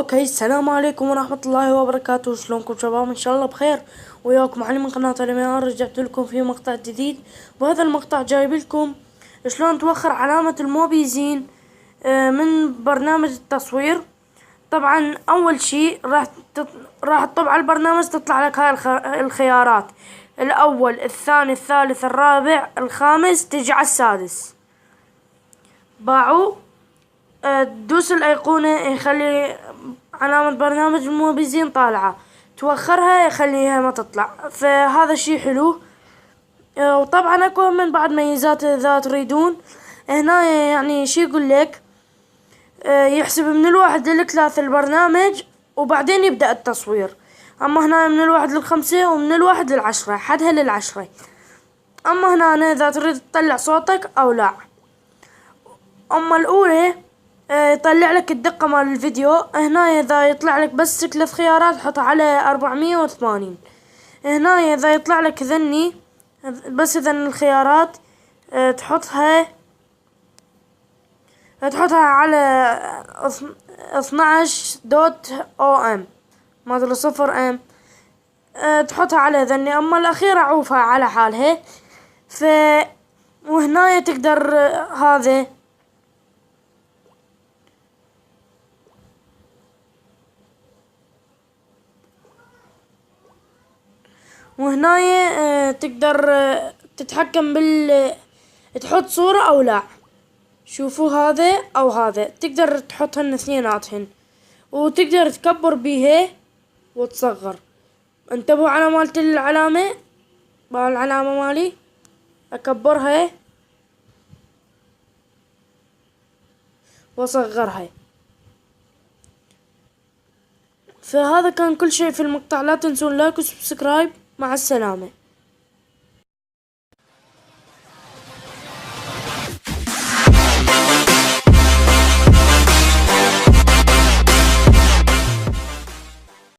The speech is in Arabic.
اوكي، السلام عليكم ورحمة الله وبركاته. شلونكم شباب؟ ان شاء الله بخير. وياكم علي من قناة اليميان. رجعت لكم في مقطع جديد، وهذا المقطع جايب لكم شلون توخر علامة الموبيزين من برنامج التصوير. طبعا اول شي راح تطب على البرنامج، تطلع لك هاي الخيارات: الاول، الثاني، الثالث، الرابع، الخامس، تجي على السادس. باعوا تدوس الأيقونة يخلي علامة برنامج الموبيزين طالعة، توخرها يخليها ما تطلع، فهذا شي حلو. وطبعا اكو من بعد ميزات اذا تريدون. هنا يعني شي يقول لك يحسب من الواحد للثلاثة البرنامج وبعدين يبدأ التصوير. اما هنا من الواحد للخمسة ومن الواحد للعشرة، حدها للعشرة. اما هنا اذا تريد تطلع صوتك او لا. اما الاولى يطلع لك الدقة مال الفيديو. هنا اذا يطلع لك بس 3 خيارات حط على 480. هنا اذا يطلع لك ذني بس اذن الخيارات تحطها على 12.om ما ادري 0 تحطها على ذني. اما الاخيرة عوفها على حالها. وهنا تقدر هذا تقدر تتحكم تحط صورة او لا. شوفوا هذا او هذا، تقدر تحطهن اثنيناتهن، وتقدر تكبر بيها وتصغر. انتبهوا على مالت العلامة، العلامة مالي اكبرها واصغرها. فهذا كان كل شيء في المقطع. لا تنسون لايك وسبسكرايب. مع السلامة.